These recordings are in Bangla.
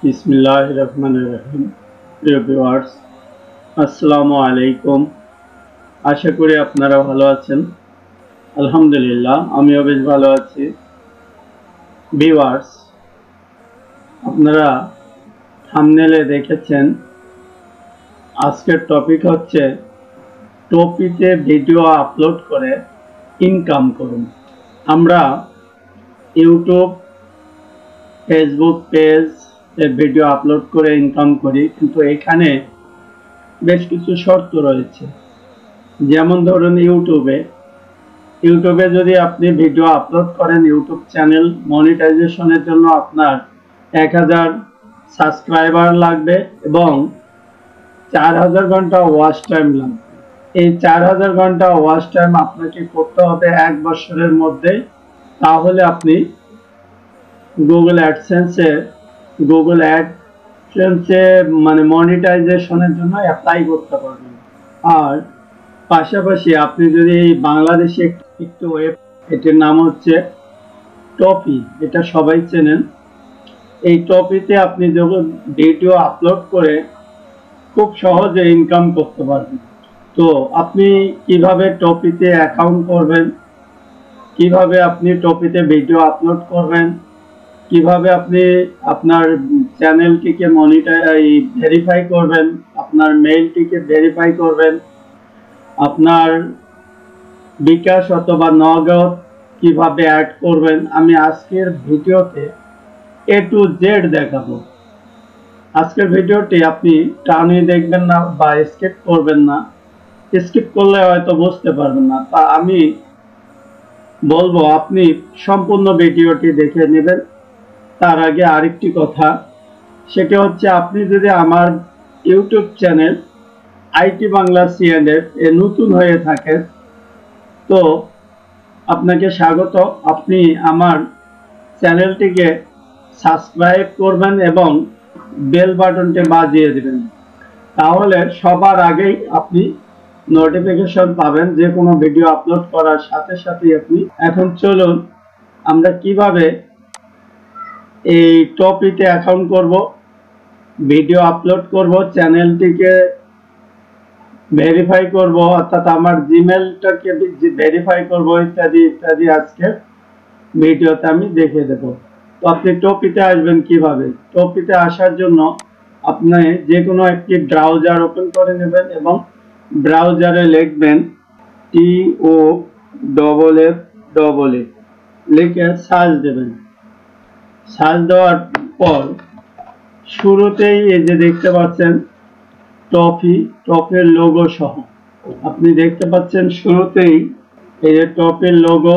বিসমিল্লাহিররহমানিররহিম। প্রিয় ভিউয়ার্স, আসসালামু আলাইকুম। আশা করি আপনারা ভালো আছেন। আলহামদুলিল্লাহ, আমিও বেশ ভালো আছি। ভিউয়ার্স, আপনারা থাম্বনেলে দেখেছেন, আজকের টপিক হচ্ছে টপিতে ভিডিও আপলোড করে ইনকাম করুন। আমরা YouTube, Facebook page video upload করে ইনকাম করি, কিন্তু এখানে বেশ কিছু শর্ত রয়েছে। যেমন ধরুন, ইউটিউবে যদি আপনি ভিডিও আপলোড করেন, ইউটিউব চ্যানেল মনিটাইজেশনের জন্য আপনার 1000 সাবস্ক্রাইবার লাগবে এবং 4000 ঘন্টা ওয়াচ টাইম লাগবে। এই 4000 ঘন্টা ওয়াচ টাইম আপনাকে করতে হবে 1 বছরের মধ্যে। তাহলে আপনি গুগল অ্যাডসেন্সে মানে মনিটাইজেশনের জন্য অ্যাপ্লাই করতে পারবেন। আর পাশাপাশি আপনি যদি বাংলাদেশে একটি এটির নাম হচ্ছে টফি, এটা সবাই চেনেন। এই টপিতে আপনি যখন ভিডিও আপলোড করে খুব সহজে ইনকাম করতে পারবেন। তো আপনি কিভাবে টপিতে অ্যাকাউন্ট করবেন, কিভাবে আপনি টপিতে ভিডিও আপলোড করবেন, কিভাবে আপনি আপনার চ্যানেলটিকে ভেরিফাই করবেন, আপনার মেইলটিকে ভেরিফাই করবেন, আপনার বিকাশ অথবা নগদ কিভাবে অ্যাড করবেন, আমি আজকের ভিডিওতে A to Z দেখাবো। আজকের ভিডিওটি আপনি টানে দেখবেন না বা স্কিপ করবেন না। স্কিপ করলে হয়তো বুঝতে পারবেন না, তা আমি বলবো আপনি সম্পূর্ণ ভিডিওটি দেখে নেবেন। তার আগে আরেকটি কথা, সেটা হচ্ছে আপনি যদি আমার YouTube channel IT Bangla CNF এ নতুন হয়ে থাকেন, তো আপনাকে স্বাগত। আপনি আমার চ্যানেলটিকে সাবস্ক্রাইব করবেন এবং বেল বাটনটি বাজিয়ে দিবেন, তাহলে সবার আগেই আপনি নোটিফিকেশন পাবেন যে কোনো ভিডিও আপলোড করার সাথে সাথেই আপনি। এখন চলুন আমরা কিভাবে এই টপিকে অ্যাকাউন্ট করব, ভিডিও আপলোড করব, চ্যানেলটিকে ভেরিফাই করব, অর্থাৎ আমার জিমেলটাকে ভেরিফাই করব, ইত্যাদি ইত্যাদি আজকে ভিডিওতে আমি দেখিয়ে দেব। তো আপনি টপিতে আসবেন কিভাবে? টপিতে আসার জন্য আপনি যে কোনো একটি ব্রাউজার ওপেন করে নেবেন এবং ব্রাউজারে লিখবেন TOFFE লিখে সার্চ দেবেন। সার্চ দেওয়ার পর শুরুতেই এই যে দেখতে পাচ্ছেন টপের লোগো সহ, আপনি দেখতে পাচ্ছেন শুরুতেই এই যে টপের লোগো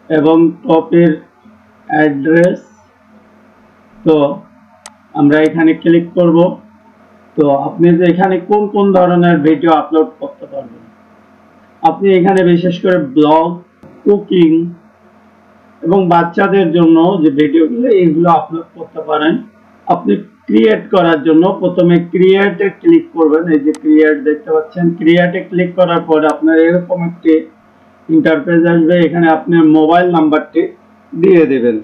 এবং টপের অ্যাড্রেস। তো আমরা এখানে ক্লিক করব। তো আপনি যে এখানে কোন কোন ধরনের ভিডিও আপলোড করতে পারবেন, আপনি এখানে বিশেষ করে ব্লগ, কুকিং এবং বাচ্চাদের জন্য যে ভিডিওগুলো, এগুলো আপলোড করতে পারেন। আপনি ক্রিয়েট করার জন্য প্রথমে ক্রিয়েটে ক্লিক করবেন। এই যে ক্রিয়েট দেখতে পাচ্ছেন, ক্রিয়েটে ক্লিক করার পর আপনার এরকম একটি ইন্টারফেস আসবে। এখানে আপনার মোবাইল নাম্বারটি দিয়ে দেবেন।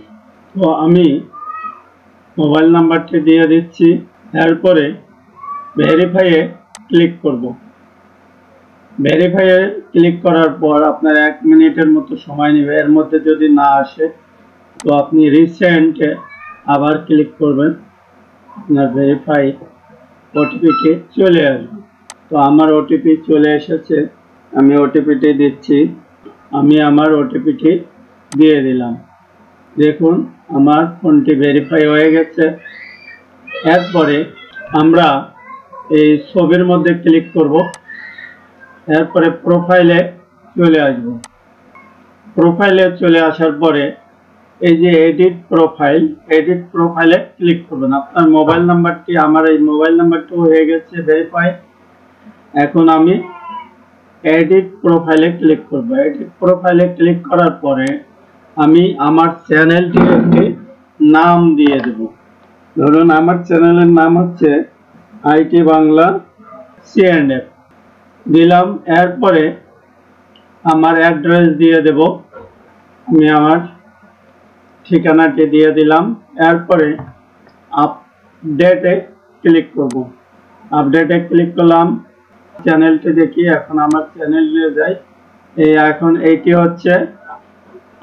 তো আমি মোবাইল নাম্বারটি দিয়ে দিচ্ছি। এরপরে ভেরিফাইয়ে ক্লিক করব। ভেরিফাইয়ে ক্লিক করার পর আপনার 1 মিনিটের মতো সময় নেবে। এর মধ্যে যদি না আসে তো আপনি রিসেন্টে আবার ক্লিক করবেন। আপনার ভেরিফাই ওটিপিটি চলে আসবে। তো আমার ওটিপি চলে এসেছে, আমি ওটিপিটি দিচ্ছি। আমি আমার ওটিপিটি দিয়ে দিলাম। দেখুন আমার ফোনটি ভেরিফাই হয়ে গেছে। এরপরে আমরা এই ছবির মধ্যে ক্লিক করব। এরপরে প্রোফাইলে চলে আসব। প্রোফাইলে চলে আসার পরে এই যে এডিট প্রোফাইলে ক্লিক করবেন। আপনার মোবাইল নাম্বারটি, আমার এই মোবাইল নাম্বারটি হয়ে গেছে ভেরিফাই। এখন আমি এডিট প্রোফাইলে ক্লিক করব। এডিট প্রোফাইলে ক্লিক করার পরে আমি আমার চ্যানেলটির একটি নাম দিয়ে দেব। ধরুন আমার চ্যানেলের নাম হচ্ছে আইটি বাংলা সিএনএফ দিলাম। এরপরে আমার অ্যাড্রেস দিয়ে দেব। আমি আমার ঠিকানাটি দিয়ে দিলাম। এরপরে আপডেটে ক্লিক করব। আপডেটে ক্লিক করলাম, চ্যানেলটি দেখি। এখন আমার চ্যানেলে যাই। এখন এইটি হচ্ছে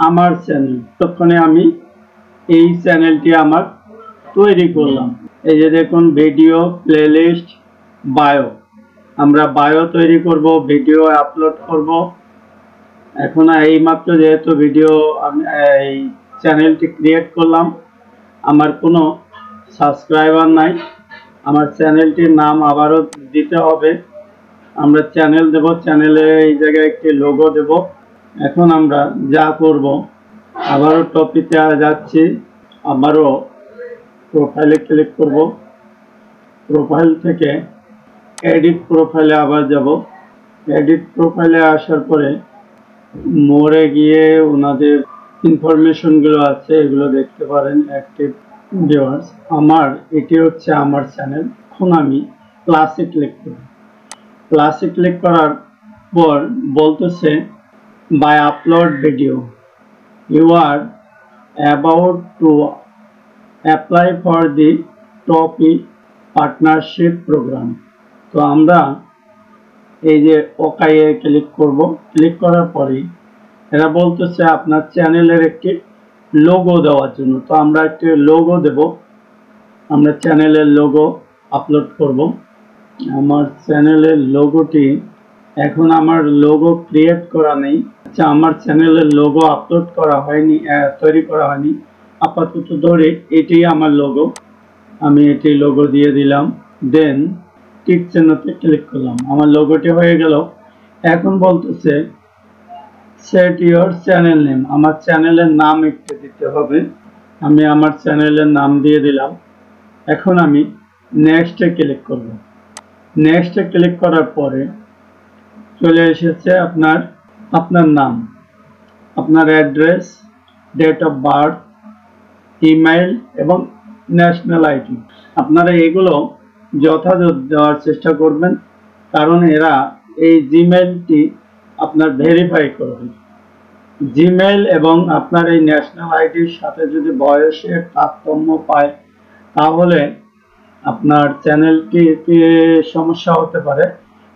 আমার চ্যানেল। ততক্ষণে আমি এই চ্যানেলটি আমার তৈরি করলাম। এই যে দেখুন, ভিডিও, প্লেলিস্ট, বায়ো। আমরা বায়ো তৈরি করব, ভিডিও আপলোড করব। এখন এইমাত্র যেহেতু ভিডিও আমি এই চ্যানেলটি ক্রিয়েট করলাম, আমার কোনো সাবস্ক্রাইবার নাই। আমার চ্যানেলটির নাম আবারও দিতে হবে। আমরা চ্যানেল দেব, চ্যানেলে এই জায়গায় একটি লোগো দেব। এখন আমরা যা করব, আবারও টপিতে যাচ্ছি, আবারও প্রোফাইলে ক্লিক করব। প্রোফাইল থেকে এডিট প্রোফাইলে আবার যাব। এডিট প্রোফাইলে আসার পরে মোড়ে গিয়ে ওনাদের ইনফরমেশন গুলো আছে, এগুলো দেখতে পারেন। অ্যাক্টিভ ভিউয়ার্স, আমার এটি হচ্ছে আমার চ্যানেল। এখন আমি প্লাসে ক্লিক করব। প্লাসে ক্লিক করার পর বলতেছে by upload video you are about to apply for the Toffee partnership programme. তো আমরা এই যে ওকাইয়ে ক্লিক করব। ক্লিক করার পরে এরা বলতেছে আপনার চ্যানেলের একটি লোগো দেওয়ার জন্য। তো আমরা একটি লোগো দেব। আমরা চ্যানেলের লোগো আপলোড করব। আমার চ্যানেলের লোগোটি, এখন আমার লোগো ক্রিয়েট করা নেই। আচ্ছা, আমার চ্যানেলের লোগো আপলোড করা হয়নি, তৈরি করা হয়নি। আপাতত ধরে এটি আমার লোগো। আমি এটি লোগো দিয়ে দিলাম। দেন টিক চিহ্নতে ক্লিক করলাম। আমার লোগোটি হয়ে গেল। এখন বলতেছে সেট ইউর চ্যানেল নেম। আমার চ্যানেলের নাম একটু দিতে হবে। আমি আমার চ্যানেলের নাম দিয়ে দিলাম। এখন আমি নেক্সটে ক্লিক করব। নেক্সটে ক্লিক করার পরে চলে এসেছে আপনার নাম, আপনার address, date of birth, email এবং ন্যাশনাল আইডি। আপনারা এগুলো যথাযথ দেওয়ার চেষ্টা করবেন, কারণ এরা এই জিমেইলটি আপনার ভেরিফাই করবে। জিমেইল এবং আপনার এই ন্যাশনাল আইডির সাথে যদি বয়সের তারতম্য পায়, তাহলে আপনার চ্যানেলটিতে সমস্যা হতে পারে।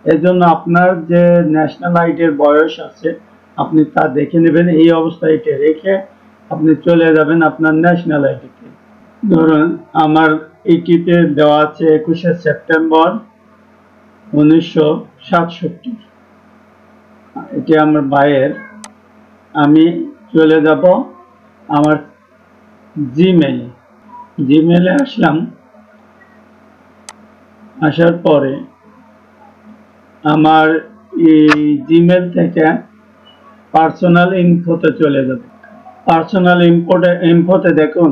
এজন্য আপনার যে ন্যাশনাল আইডির বয়স আছে, আপনি তা দেখে নেবেন। এই অবস্থায় এটা রেখে আপনি চলে যাবেন আপনার ন্যাশনাল আইডিতে। ধরুন আমার এইটিতে দেওয়া আছে 21শে সেপ্টেম্বর 1967। এটি আমার ভাইয়ের। আমি চলে যাব আমার জিমেইলে আসলাম। আসার পরে আমার এই জিমেইল থেকে পার্সোনাল ইনফোতে চলে যাব। পার্সোনাল ইনফোতে দেখুন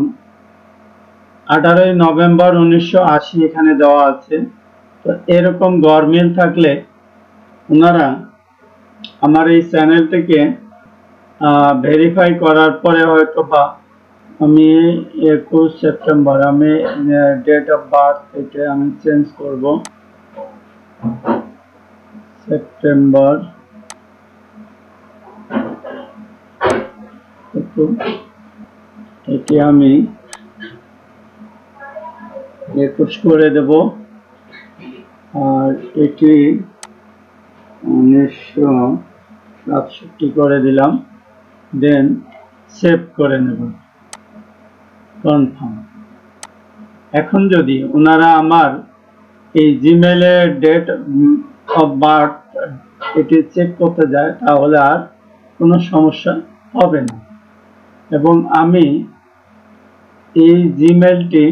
18ই নভেম্বর 1980 এখানে দেওয়া আছে। তো এরকম গরমিল থাকলে ওনারা আমার এই চ্যানেলটিকে ভেরিফাই করার পরে হয়তো বা আমি 21 সেপ্টেম্বর, আমি ডেট অফ বার্থ এটা আমি চেঞ্জ করব। সেপ্টেম্বর এটি আমি 21 করে দেব। আর এটি 1967 করে দিলাম। দেন সেভ করে নেব, কনফার্ম। এখন যদি ওনারা আমার এই জিমেইলের ডেট অফ বার্থ এটি চেক করতে যায়, তাহলে আর কোনো সমস্যা হবে না। এবং আমি এই জিমেইলটি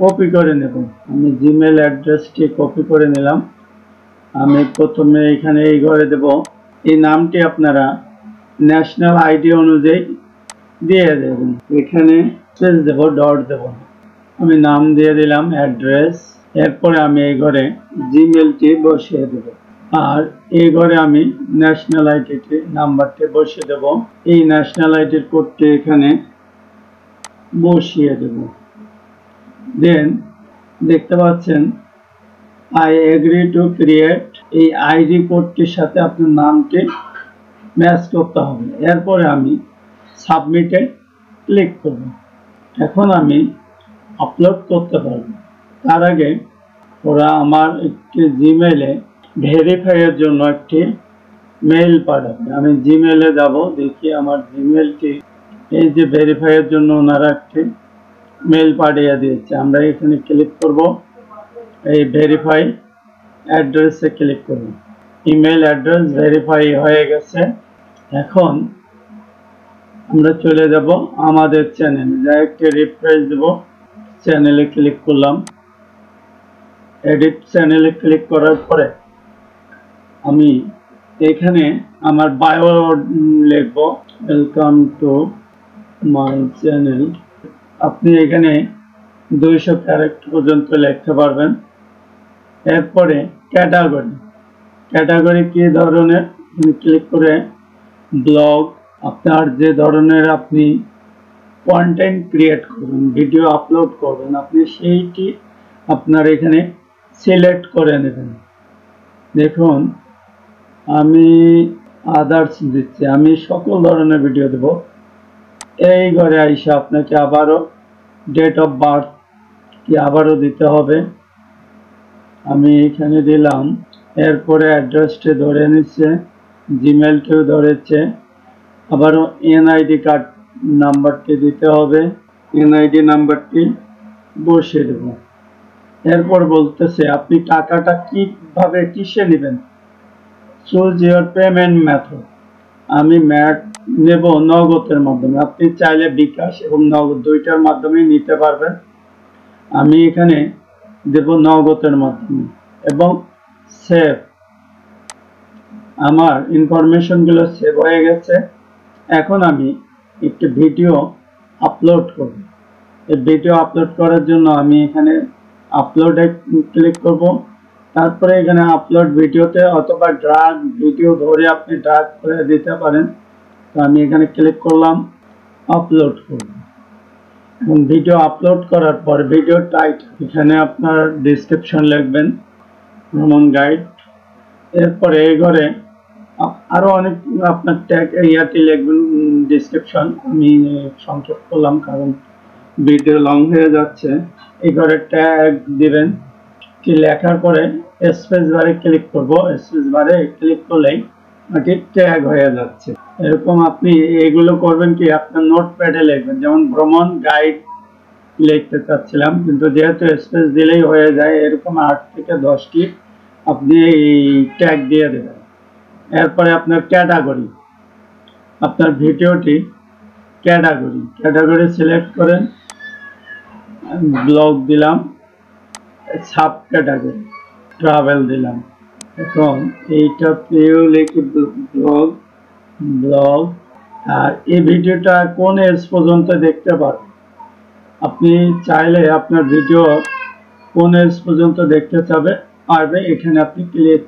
কপি করে নেব। আমি জিমেইল অ্যাড্রেসটি কপি করে নিলাম। আমি প্রথমে এখানে এই ঘরে দেব। এই নামটি আপনারা ন্যাশনাল আইডি অনুযায়ী দিয়ে দেবেন। এখানে স্পেস দেব, ডট দেব। আমি নাম দিয়ে দিলাম, অ্যাড্রেস। এরপরে আমি এই ঘরে জিমেইলটি বসিয়ে দেব। আর এই ঘরে আমি ন্যাশনাল আইডি নাম্বারটি বসিয়ে দেব। এই ন্যাশনাল আইডির কোডটি এখানে বসিয়ে দেব। দেন দেখতে পাচ্ছেন আই এগ্রি টু ক্রিয়েট। এই আইডি কোডটির সাথে আপনার নামটি ম্যাচ করতে হবে। এরপরে আমি সাবমিটে ক্লিক করব। এখন আমি আপলোড করতে পারবো। তার আগে ওরা আমার একটি জিমেইলে ভেরিফাইয়ের জন্য একটি মেইল পাঠাবে। আমি জিমেইলে যাব, দেখি আমার জিমেইলটি। এই যে ভেরিফাইয়ের জন্য ওনারা একটি মেইল পাঠিয়ে দিয়েছে। আমরা এখানে ক্লিক করব, এই ভেরিফাই অ্যাড্রেসে ক্লিক করব। ইমেল অ্যাড্রেস ভেরিফাই হয়ে গেছে। এখন আমরা চলে যাব আমাদের চ্যানেলে, যা একটি রিফ্রেশ দেব। চ্যানেলে ক্লিক করলাম। এডিট চ্যানেলে ক্লিক করার পরে আমি এখানে আমার বায়ো লিখব, ওয়েলকাম টু মাই চ্যানেল। আপনি এখানে 200 ক্যারেক্টার পর্যন্ত লিখতে পারবেন। এরপরে ক্যাটাগরি কি ধরনের ক্লিক করে ব্লগ, আপনার যে ধরনের আপনি কন্টেন্ট ক্রিয়েট করবেন, ভিডিও আপলোড করবেন, আপনি সেইটি আপনার এখানে সিলেক্ট করে নেবেন। দেখুন আমি আদার্স দিচ্ছি, আমি সকল ধরনের ভিডিও দেব। এই ঘরে আইসা আপনাকে আবারও ডেট অফ বার্থ কি আবারও দিতে হবে, আমি এখানে দিলাম। এরপরে অ্যাড্রেসটি ধরে নিচ্ছে, জিমেইলটিও ধরেছে। আবারও এনআইডি কার্ড নাম্বারটি দিতে হবে, এনআইডি নাম্বারটি বসিয়ে দেব। এরপর বলতেছে আপনি টাকাটা কিভাবে কিসে নেবেন, চুজ ইউর পেমেন্ট মেথড। আমি নেব নগদের মাধ্যমে, আপনি চাইলে বিকাশ এবং নগদ দুইটার মাধ্যমে নিতে পারবেন। আমি এখানে দেব নগদের মাধ্যমে এবং সেভ। আমার ইনফরমেশনগুলো সেভ হয়ে গেছে। এখন আমি একটি ভিডিও আপলোড করব। এই ভিডিও আপলোড করার জন্য আমি এখানে আপলোডে ক্লিক করব। তারপরে এখানে আপলোড ভিডিওতে অথবা ড্রাগ ভিডিও ধরে আপনি ড্রাগ করে দিতে পারেন। তো আমি এখানে ক্লিক করলাম, আপলোড করব। এবং ভিডিও আপলোড করার পর ভিডিও টাইটেল এখানে আপনার ডেসক্রিপশন লিখবেন, ভ্রমণ গাইড। এরপরে এই ঘরে আরো অনেক আপনার ট্যাগ ইয়াটি লিখবেন ডেসক্রিপশন। আমি সংক্ষেপ করলাম কারণ ভিডিও লং হয়ে যাচ্ছে। এই ঘরে ট্যাগ দিবেন। কি লেখার পরে স্পেস বারে ক্লিক করব। স্পেস বারে ক্লিক করলেই এটি ট্যাগ হয়ে যাচ্ছে। এরকম আপনি এগুলো করবেন কি আপনার নোটপ্যাডে লিখবেন। যেমন ভ্রমণ গাইড লিখতে চাচ্ছিলাম, কিন্তু যেহেতু স্পেস দিলেই হয়ে যায়, এরকম 8 থেকে 10টি আপনি এই ট্যাগ দিয়ে দেবেন। এরপরে আপনার ক্যাটাগরি, আপনার ভিডিওটি ক্যাটাগরি সিলেক্ট করেন। ব্লগ দিলাম, সাব ক্যাটাগরি ট্রাভেল দিলাম। এখন এইটাতেও লিখি ব্লগ। আর এই ভিডিওটা কোন এজ পর্যন্ত দেখতে পারবেন, আপনি চাইলে আপনার ভিডিও কোন এজ পর্যন্ত দেখতে পারবে এখানে আপনি ক্লিক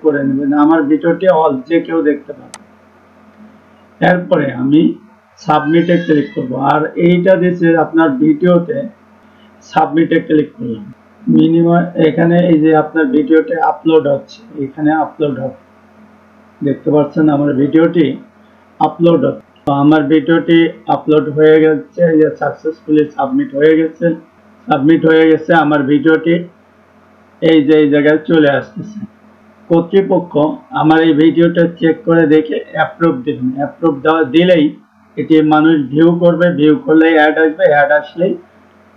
করে নেবেন। আমার ভিডিওটি অল যে কেউ দেখতে পাবে। এরপরে আমি সাবমিটে ক্লিক করব। আর এইটা দিচ্ছে আপনার ভিডিওতে সাবমিটে ক্লিক করলাম। মিনিমাম এখানে এই যে আপনার ভিডিওটি আপলোড হচ্ছে, এখানে আপলোড হবে, দেখতে পাচ্ছেন আমার ভিডিওটি আপলোড হচ্ছে। তো আমার ভিডিওটি আপলোড হয়ে গেছে, সাকসেসফুলি সাবমিট হয়ে গেছে। আমার ভিডিওটি এই যে এই জায়গায় চলে আসতেছে। কর্তৃপক্ষ আমার এই ভিডিওটা চেক করে দেখে অ্যাপ্রুভ দিবেন। অ্যাপ্রুভ দিলেই এটি মানুষ ভিউ করবে, ভিউ করলেই অ্যাড আসবে, অ্যাড আসলেই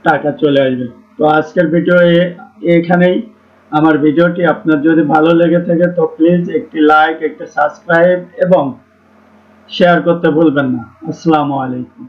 টাকা চলে আসবে। তো আজকের ভিডিও এখানেই। আমার ভিডিওটি আপনার যদি ভালো লেগে থাকে তো প্লিজ একটি লাইক, একটি সাবস্ক্রাইব এবং শেয়ার করতে ভুলবেন না। আসসালামু আলাইকুম।